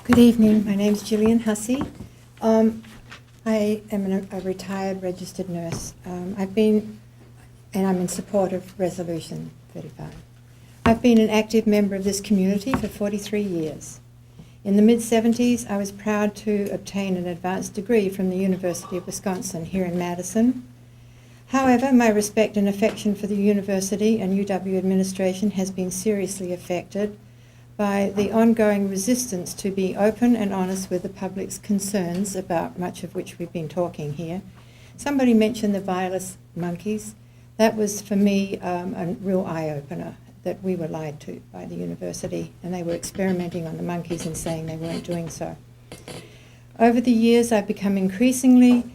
Good evening. My name is Gillian Hussey. I am a retired registered nurse. I'm in support of Resolution 35. I've been an active member of this community for 43 years. In the mid-70s, I was proud to obtain an advanced degree from the University of Wisconsin here in Madison. However, my respect and affection for the university and UW administration has been seriously affected by the ongoing resistance to be open and honest with the public's concerns about much of which we've been talking here. Somebody mentioned the virus monkeys. That was, for me, a real eye-opener, that we were lied to by the university, and they were experimenting on the monkeys and saying they weren't doing so. Over the years, I've become increasingly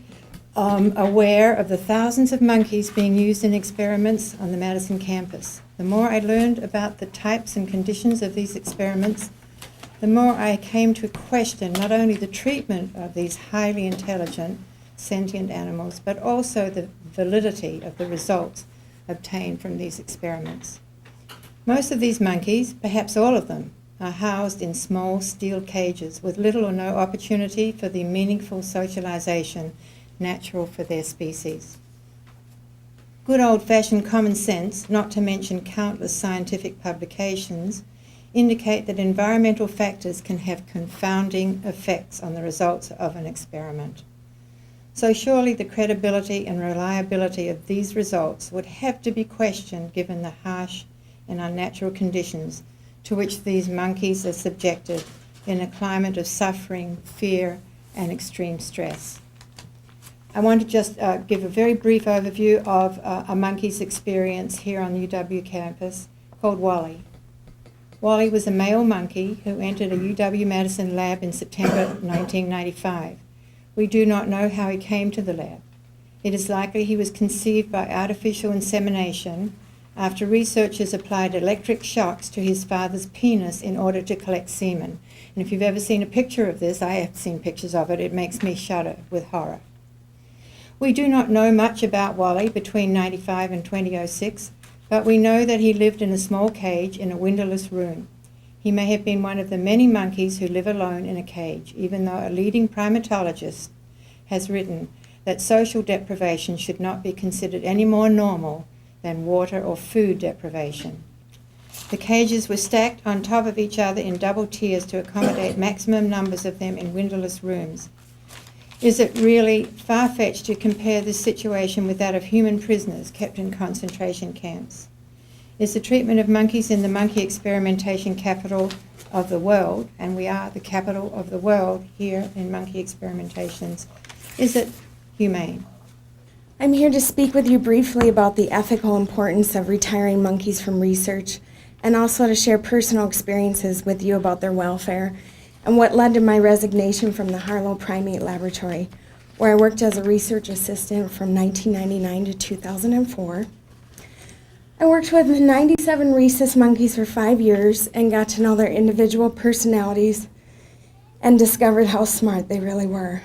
aware of the thousands of monkeys being used in experiments on the Madison campus. The more I learned about the types and conditions of these experiments, the more I came to question not only the treatment of these highly intelligent, sentient animals, but also the validity of the results obtained from these experiments. Most of these monkeys, perhaps all of them, are housed in small steel cages with little or no opportunity for the meaningful socialization natural for their species. Good old-fashioned common sense, not to mention countless scientific publications, indicate that environmental factors can have confounding effects on the results of an experiment. So surely the credibility and reliability of these results would have to be questioned given the harsh and unnatural conditions to which these monkeys are subjected in a climate of suffering, fear, and extreme stress. I want to just give a very brief overview of a monkey's experience here on the UW campus called Wally. Wally was a male monkey who entered a UW-Madison lab in September 1995. We do not know how he came to the lab. It is likely he was conceived by artificial insemination after researchers applied electric shocks to his father's penis in order to collect semen. And if you've ever seen a picture of this, I have seen pictures of it, it makes me shudder with horror. We do not know much about Wally between 1995 and 2006, but we know that he lived in a small cage in a windowless room. He may have been one of the many monkeys who live alone in a cage, even though a leading primatologist has written that social deprivation should not be considered any more normal than water or food deprivation. The cages were stacked on top of each other in double tiers to accommodate maximum numbers of them in windowless rooms. Is it really far-fetched to compare this situation with that of human prisoners kept in concentration camps? Is the treatment of monkeys in the monkey experimentation capital of the world, and we are the capital of the world here in monkey experimentations, is it humane? I'm here to speak with you briefly about the ethical importance of retiring monkeys from research, and also to share personal experiences with you about their welfare and what led to my resignation from the Harlow Primate Laboratory, where I worked as a research assistant from 1999 to 2004. I worked with 97 rhesus monkeys for 5 years and got to know their individual personalities and discovered how smart they really were.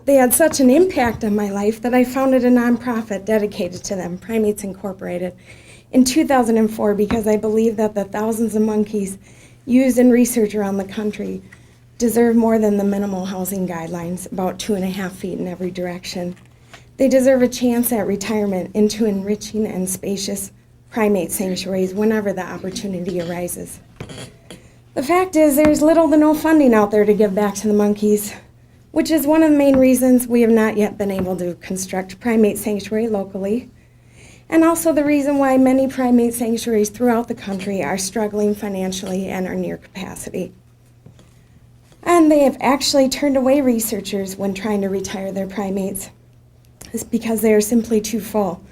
They had such an impact on my life that I founded a nonprofit dedicated to them, Primates Incorporated, in 2004 because I believe that the thousands of monkeys used in research around the country deserve more than the minimal housing guidelines, about 2.5 feet in every direction. They deserve a chance at retirement into enriching and spacious primate sanctuaries whenever the opportunity arises. The fact is there's little to no funding out there to give back to the monkeys, which is one of the main reasons we have not yet been able to construct a primate sanctuary locally, and also the reason why many primate sanctuaries throughout the country are struggling financially and are near capacity. And they have actually turned away researchers when trying to retire their primates. It's because they are simply too full.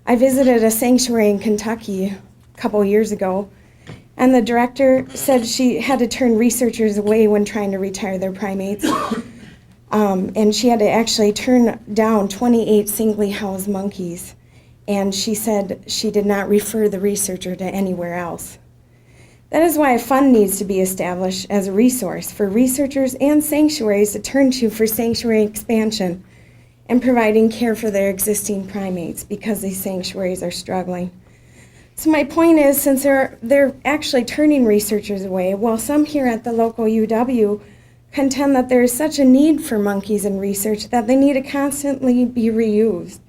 I visited a sanctuary in Kentucky a couple years ago, and the director said she had to turn researchers away when trying to retire their primates. And she had to actually turn down 28 singly housed monkeys. And she said she did not refer the researcher to anywhere else. That is why a fund needs to be established as a resource for researchers and sanctuaries to turn to for sanctuary expansion and providing care for their existing primates because these sanctuaries are struggling. So my point is, since they're actually turning researchers away, while some here at the local UW contend that there is such a need for monkeys in research that they need to constantly be reused,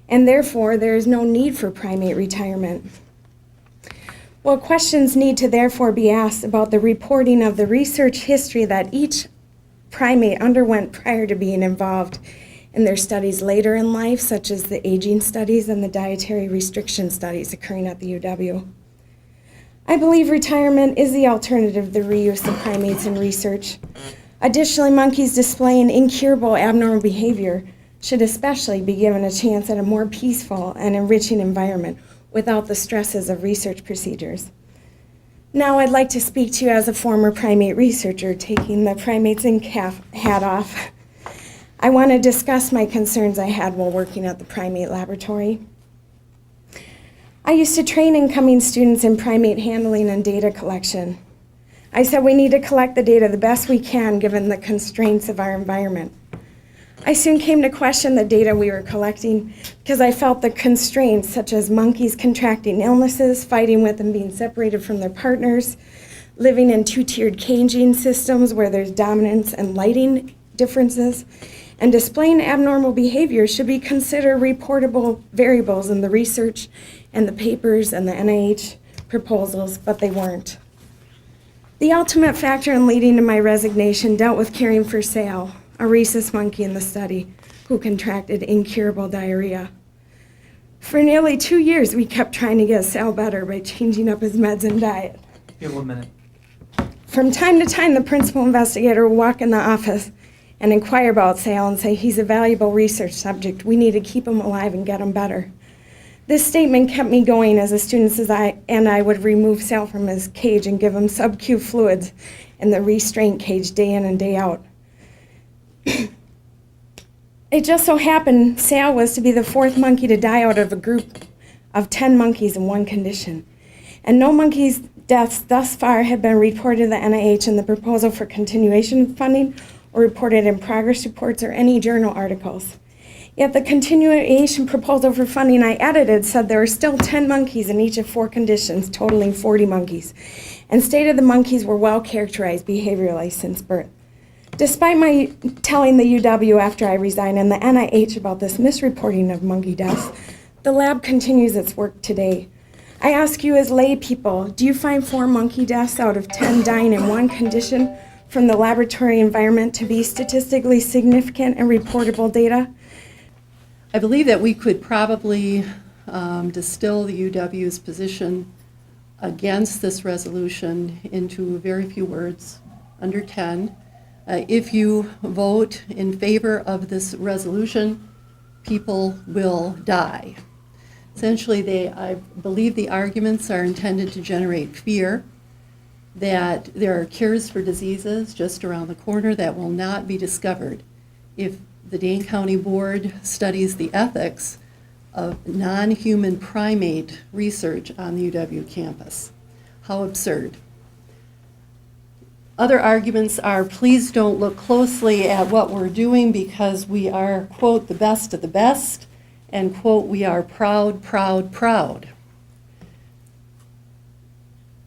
and therefore there is no need for primate retirement. Well, questions need to therefore be asked about the reporting of the research history that each primate underwent prior to being involved in their studies later in life, such as the aging studies and the dietary restriction studies occurring at the UW. I believe retirement is the alternative to the reuse of primates in research. Additionally, monkeys displaying incurable abnormal behavior should especially be given a chance at a more peaceful and enriching environment without the stresses of research procedures. Now I'd like to speak to you as a former primate researcher, taking the primates and calf hat off. I want to discuss my concerns I had while working at the primate laboratory. I used to train incoming students in primate handling and data collection. I said we need to collect the data the best we can given the constraints of our environment. I soon came to question the data we were collecting because I felt the constraints, such as monkeys contracting illnesses, fighting with and being separated from their partners, living in two-tiered caging systems where there's dominance and lighting differences, and displaying abnormal behavior should be considered reportable variables in the research and the papers and the NIH proposals, but they weren't. The ultimate factor in leading to my resignation dealt with caring for Sal, a rhesus monkey in the study who contracted incurable diarrhea. For nearly 2 years, we kept trying to get Sal better by changing up his meds and diet. Give 1 minute. From time to time, the principal investigator would walk in the office and inquire about Sal and say, he's a valuable research subject. We need to keep him alive and get him better. This statement kept me going as the students and I would remove Sal from his cage and give him sub-Q fluids in the restraint cage day in and day out. It just so happened Sal was to be the 4th monkey to die out of a group of 10 monkeys in one condition. And no monkeys' deaths thus far have been reported to the NIH in the proposal for continuation funding or reported in progress reports or any journal articles. Yet the continuation proposal for funding I edited said there were still 10 monkeys in each of 4 conditions, totaling 40 monkeys, and stated the monkeys were well characterized behaviorally since birth. Despite my telling the UW after I resigned and the NIH about this misreporting of monkey deaths, the lab continues its work today. I ask you as lay people, do you find 4 monkey deaths out of 10 dying in one condition from the laboratory environment to be statistically significant and reportable data? I believe that we could probably distill the UW's position against this resolution into very few words, under 10. If you vote in favor of this resolution, people will die. Essentially, I believe the arguments are intended to generate fear that there are cures for diseases just around the corner that will not be discovered if the Dane County Board studies the ethics of non-human primate research on the UW campus. How absurd. Other arguments are, please don't look closely at what we're doing because we are, quote, the best of the best, and, quote, we are proud, proud, proud.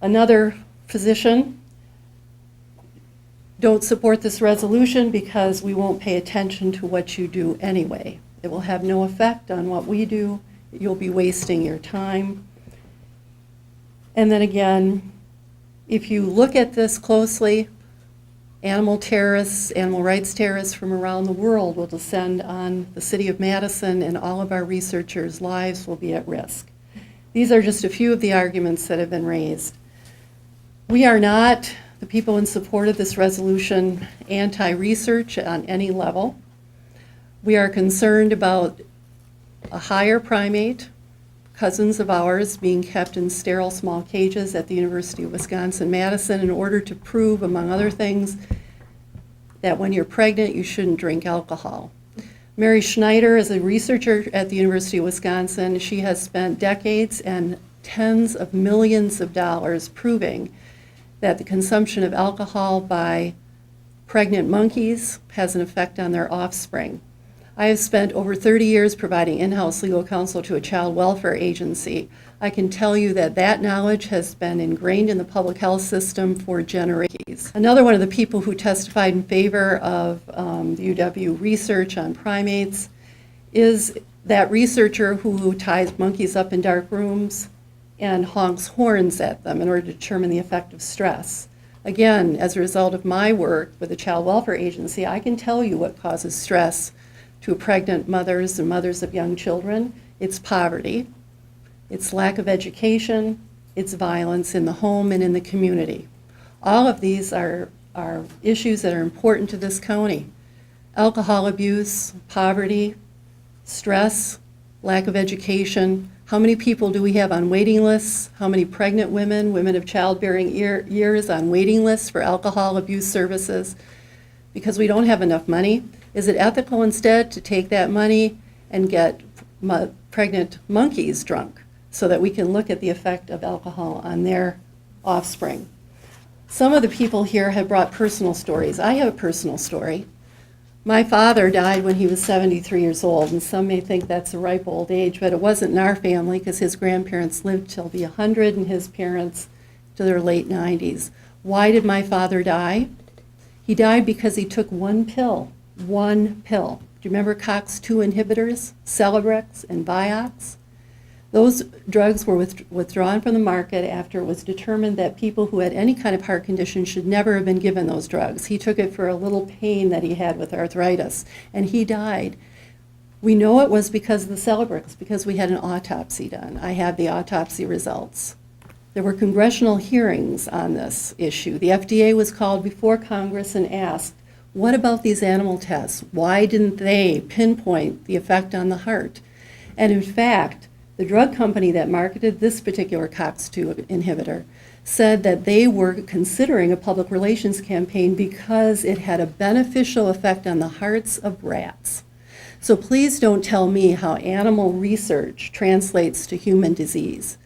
Another physician, don't support this resolution because we won't pay attention to what you do anyway. It will have no effect on what we do. You'll be wasting your time. And then again, if you look at this closely, animal terrorists, animal rights terrorists from around the world will descend on the city of Madison, and all of our researchers' lives will be at risk. These are just a few of the arguments that have been raised. We are not, the people in support of this resolution, anti-research on any level. We are concerned about a higher primate, cousins of ours, being kept in sterile small cages at the University of Wisconsin-Madison in order to prove, among other things, that when you're pregnant, you shouldn't drink alcohol. Mary Schneider is a researcher at the University of Wisconsin. She has spent decades and tens of millions of dollars proving that the consumption of alcohol by pregnant monkeys has an effect on their offspring. I have spent over 30 years providing in-house legal counsel to a child welfare agency. I can tell you that that knowledge has been ingrained in the public health system for generations. Another one of the people who testified in favor of the UW research on primates is that researcher who ties monkeys up in dark rooms and honks horns at them in order to determine the effect of stress. Again, as a result of my work with the Child Welfare Agency, I can tell you what causes stress to pregnant mothers and mothers of young children. It's poverty, it's lack of education, it's violence in the home and in the community. All of these are issues that are important to this county. Alcohol abuse, poverty, stress, lack of education. How many people do we have on waiting lists? How many pregnant women, women of childbearing years on waiting lists for alcohol abuse services? Because we don't have enough money. Is it ethical instead to take that money and get pregnant monkeys drunk so that we can look at the effect of alcohol on their offspring? Some of the people here have brought personal stories. I have a personal story. My father died when he was 73 years old, and some may think that's a ripe old age, but it wasn't in our family because his grandparents lived till be 100 and his parents to their late 90s. Why did my father die? He died because he took one pill. One pill. Do you remember COX-2 inhibitors, Celebrex and Vioxx? Those drugs were withdrawn from the market after it was determined that people who had any kind of heart condition should never have been given those drugs. He took it for a little pain that he had with arthritis, and he died. We know it was because of the Celebrex, because we had an autopsy done. I had the autopsy results. There were congressional hearings on this issue. The FDA was called before Congress and asked, what about these animal tests? Why didn't they pinpoint the effect on the heart? And in fact, the drug company that marketed this particular COX-2 inhibitor said that they were considering a public relations campaign because it had a beneficial effect on the hearts of rats. So please don't tell me how animal research translates to human disease.